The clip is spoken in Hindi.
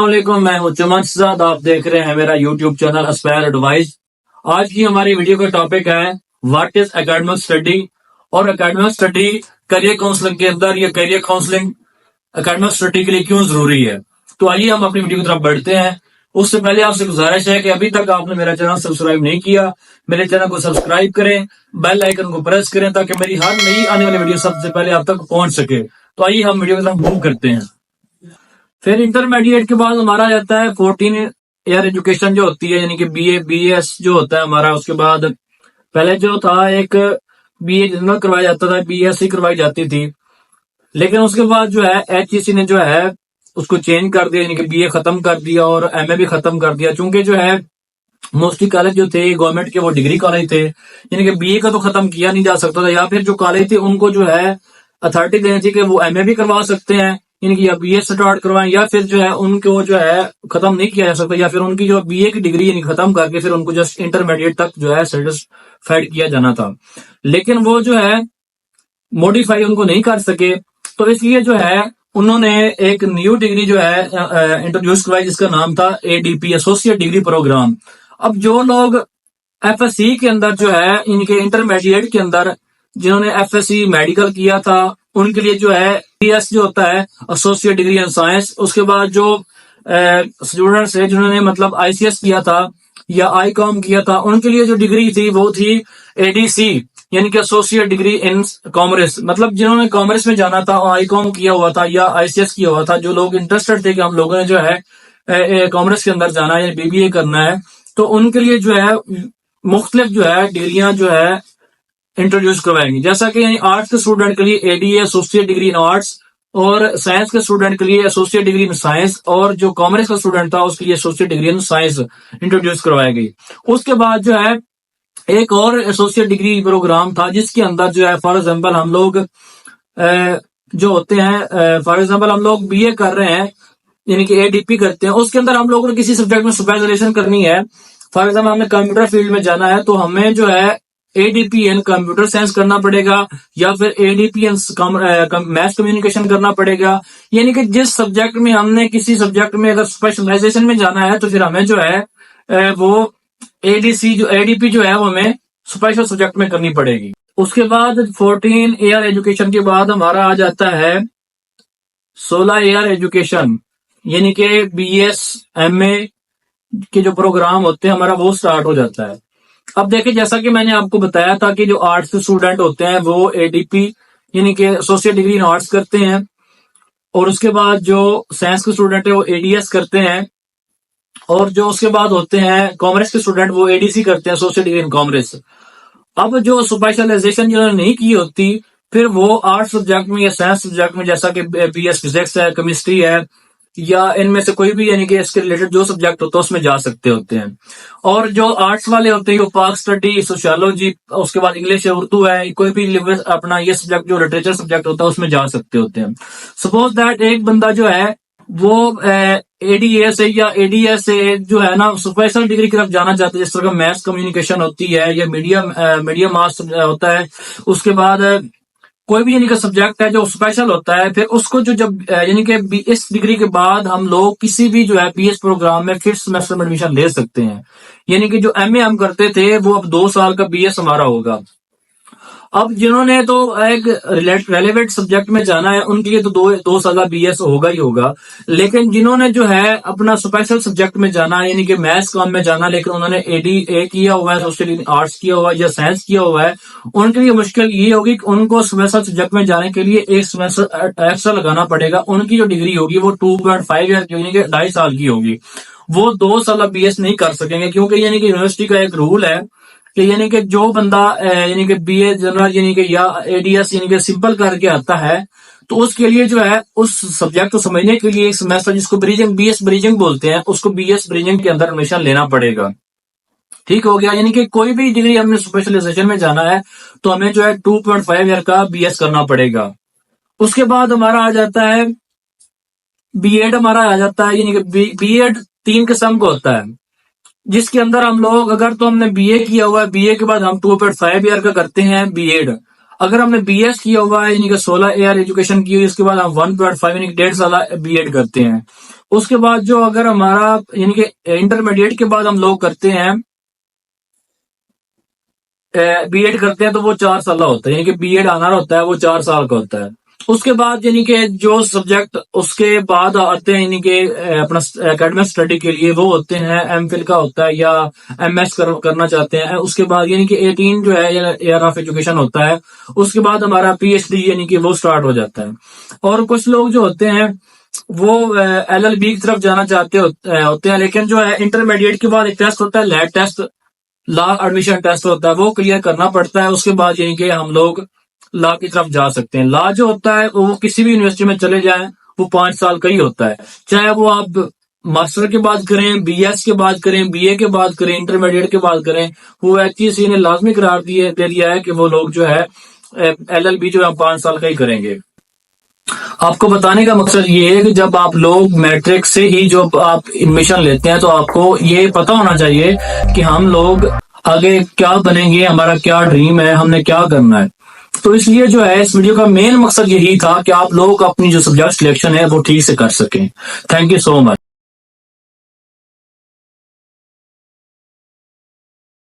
अस्सलामुअलैकुम, मैं हूं चमन साद। आप देख रहे हैं मेरा यूट्यूब चैनल एस्पायर एडवाइस। आज की हमारी वीडियो का टॉपिक है व्हाट इज एकेडमिक स्टडी और एकेडमिक स्टडी करियर काउंसलिंग के अंदर या करियर काउंसलिंग एकेडमिक स्टडी के लिए क्यों जरूरी है। तो आइए हम अपनी वीडियो की तरफ बढ़ते हैं। उससे पहले आपसे गुजारिश है कि अभी तक आपने मेरा चैनल सब्सक्राइब नहीं किया, मेरे चैनल को सब्सक्राइब करें, बेल आइकन को प्रेस करें ताकि मेरी हर नई आने वाली वीडियो सबसे पहले आप तक पहुंच सके। तो आइए हम वीडियो की तरफ मूव करते हैं। फिर इंटरमीडिएट के बाद हमारा आ जाता है 14 ईयर एजुकेशन जो होती है, यानी कि बीए बीएस जो होता है हमारा। उसके बाद पहले जो था एक बीए जनरल करवाया जाता था, बीएससी करवाई जाती थी, लेकिन उसके बाद जो है एचईसी ने जो है उसको चेंज कर दिया, यानी कि बीए खत्म कर दिया और एमए भी खत्म कर दिया। चूंकि जो है मोस्टली कॉलेज जो थे गवर्नमेंट के वो डिग्री कॉलेज थे, यानी कि बीए का तो खत्म किया नहीं जा सकता था, या फिर जो कॉलेज थे उनको जो है अथॉरिटी देनी थी कि वो एमए भी करवा सकते हैं, यानी कि या बीए स्टार्ट करवाएं, या फिर जो है उनको जो है खत्म नहीं किया जा सकता, या फिर उनकी जो बीए की डिग्री यानी खत्म करके फिर उनको जस्ट इंटरमीडिएट तक जो है सर्टिफाइड किया जाना था। लेकिन वो जो है मॉडिफाई उनको नहीं कर सके, तो इसलिए जो है उन्होंने एक न्यू डिग्री जो है इंट्रोड्यूस करवाई जिसका नाम था एडीपी, एसोसिएट डिग्री प्रोग्राम। अब जो लोग एफएससी के अंदर जो है इनके इंटरमीडिएट के अंदर जिन्होंने एफएससी मेडिकल किया था उनके लिए जो है पीएस जो होता है एसोसिएट डिग्री इन साइंस। उसके बाद जो स्टूडेंट्स है जिन्होंने मतलब आईसीएस किया था या आईकॉम किया था उनके लिए जो डिग्री थी वो थी एडीसी, यानी कि एसोसिएट डिग्री इन कॉमर्स। मतलब जिन्होंने कॉमर्स में जाना था और आईकॉम किया हुआ था या आईसीएस किया हुआ था, जो लोग इंटरेस्टेड थे कि हम लोगों ने जो है कॉमर्स के अंदर जाना है या बीबीए करना है, तो उनके लिए जो है मुख्तलिफ जो है डिग्रियां जो है इंट्रोड्यूस करवाएंगे। जैसा कि यानी आर्ट्स के स्टूडेंट के लिए ADA associate degree in arts, और साइंस के स्टूडेंट के लिए एसोसिएट डिग्री इन साइंस, और जो कॉमर्स का स्टूडेंट था उसके लिए associate degree in science introduce करवाई गई। उसके बाद जो है एक और एसोसिएट डिग्री प्रोग्राम था जिसके अंदर जो है फॉर एग्जाम्पल हम लोग जो होते हैं, फॉर एग्जाम्पल हम लोग बीए कर रहे हैं यानी कि एडीपी करते हैं, उसके अंदर हम लोगों को किसी सब्जेक्ट में स्पेशलाइजेशन करनी है। फॉर एग्जाम्पल हमने कंप्यूटर फील्ड में जाना है तो हमें जो है एडीपी इन कंप्यूटर साइंस करना पड़ेगा, या फिर एडीपी इन मैथ कम्युनिकेशन करना पड़ेगा। यानी कि जिस सब्जेक्ट में हमने किसी सब्जेक्ट में अगर स्पेशलाइजेशन में जाना है तो फिर हमें जो है वो एडीसी जो एडीपी जो है वो हमें स्पेशल सब्जेक्ट में करनी पड़ेगी। उसके बाद 14 ईयर एजुकेशन के बाद हमारा आ जाता है 16 ईयर एजुकेशन, यानी कि बीएस एमए के जो प्रोग्राम होते हैं हमारा वो स्टार्ट हो जाता है। अब देखिए जैसा कि मैंने आपको बताया था कि जो आर्ट्स के स्टूडेंट होते हैं वो एडीपी यानी कि एसोसिएट डिग्री इन आर्ट्स करते हैं, और उसके बाद जो साइंस के स्टूडेंट है वो एडीएस करते हैं, और जो उसके बाद होते हैं कॉमर्स के स्टूडेंट वो एडीसी करते हैं, एसोसिएट डिग्री इन कॉमर्स। अब जो स्पेशलाइजेशन जिन्होंने नहीं की होती फिर वो आर्ट्स सब्जेक्ट में या साइंस सब्जेक्ट में, जैसा कि बीएस फिजिक्स है, केमिस्ट्री है, या इनमें से कोई भी यानी कि इसके रिलेटेड जो सब्जेक्ट होता है उसमें जा सकते होते हैं। और जो आर्ट्स वाले होते हैं वो पाक स्टडी, सोशियोलॉजी, उसके बाद इंग्लिश है, उर्दू है, कोई भी अपना ये सब्जेक्ट जो लिटरेचर सब्जेक्ट होता है उसमें जा सकते होते हैं। सपोज दैट एक बंदा जो है वो एडीएस से या एडीएस से जो है ना स्पेशल डिग्री की तरफ जाना चाहते हैं, जिस तरह का मैथ्स कम्युनिकेशन होती है या मीडिया मास होता है। उसके बाद कोई भी यानी कि सब्जेक्ट है जो स्पेशल होता है, फिर उसको जो जब यानी कि इस डिग्री के बाद हम लोग किसी भी जो है बीएस प्रोग्राम में फिफ्थ सेमेस्टर में एडमिशन ले सकते हैं। यानी कि जो एमए हम करते थे वो अब 2 साल का बीएस हमारा होगा। अब जिन्होंने तो एक रेलेवेंट सब्जेक्ट में जाना है उनके लिए तो दो साल बीएस होगा ही होगा, लेकिन जिन्होंने जो है अपना स्पेशल सब्जेक्ट में जाना है यानी कि मैथ्स कॉम में जाना लेकिन उन्होंने एडीए किया हुआ है, सोशल आर्ट्स किया हुआ है या साइंस किया हुआ है, उनके लिए मुश्किल ये होगी कि उनको स्पेशल सब्जेक्ट में जाने के लिए एक सेमेस्टर एक्स्ट्रा लगाना पड़ेगा। उनकी जो डिग्री होगी वो 2.5 ईयर यानी कि 2.5 साल की होगी। वो 2 साल बीएस नहीं कर सकेंगे, क्योंकि यानी कि यूनिवर्सिटी का एक रूल है कि यानी कि जो बंदा यानी कि बीए जनरल यानी कि या एडीएस यानी कि सिंपल करके आता है तो उसके लिए जो है उस सब्जेक्ट को समझने के लिए एक सेमेस्टर जिसको ब्रिजिंग बीएस ब्रिजिंग बोलते हैं उसको बीएस ब्रिजिंग के अंदर एडमिशन लेना पड़ेगा। ठीक हो गया। यानी कि कोई भी डिग्री हमने स्पेशलाइजेशन में जाना है तो हमें जो है 2.5 ईयर का बीएस करना पड़ेगा। उसके बाद हमारा आ जाता है बीएड, हमारा आ जाता है यानी कि बीएड 3 किस्म का होता है, जिसके अंदर हम लोग अगर तो हमने बीए किया हुआ है, बीए के बाद हम 2.5 ईयर का करते हैं बीएड। अगर हमने बीएस किया हुआ है यानी कि 16 ईयर एजुकेशन की हुई, उसके बाद हम 1.5 यानी कि 1.5 साल बीएड करते हैं। उसके बाद जो अगर हमारा यानी कि इंटरमीडिएट के बाद हम लोग करते हैं बीएड करते हैं तो वो 4 साल होता है, यानी कि बीएड आना होता है वो 4 साल का होता है। उसके बाद यानी कि जो सब्जेक्ट उसके बाद आते हैं यानी कि अपना एकेडमिक स्टडी के लिए, वो होते हैं एमफिल का होता है या एमएस करना चाहते हैं। उसके बाद यानी कि 18 जो है ईयर ऑफ एजुकेशन होता है। उसके बाद हमारा पीएचडी यानी कि वो स्टार्ट हो जाता है। और कुछ लोग जो होते हैं वो एलएलबी की तरफ जाना चाहते होते हैं, लेकिन जो है इंटरमीडिएट के बाद एक टेस्ट होता है, lab test, law admission test होता है, वो क्लियर करना पड़ता है। उसके बाद यानी कि हम लोग लॉ की तरफ जा सकते हैं। लॉ जो होता है वो किसी भी यूनिवर्सिटी में चले जाएं, वो 5 साल का ही होता है। चाहे वो आप मास्टर के बाद करें, बीएस के बाद करें, बीए के बाद करें, इंटरमीडिएट के बाद करें, वो एचईसी ने लाजमी करार दे दिया है कि वो लोग जो है एलएलबी जो है 5 साल का ही करेंगे। आपको बताने का मकसद ये है कि जब आप लोग मैट्रिक से ही जो आप एडमिशन लेते हैं तो आपको ये पता होना चाहिए कि हम लोग आगे क्या बनेंगे, हमारा क्या ड्रीम है, हमने क्या करना है। तो इसलिए जो है इस वीडियो का मेन मकसद यही था कि आप लोग अपनी जो सब्जेक्ट सिलेक्शन है वो ठीक से कर सकें। Thank you so much.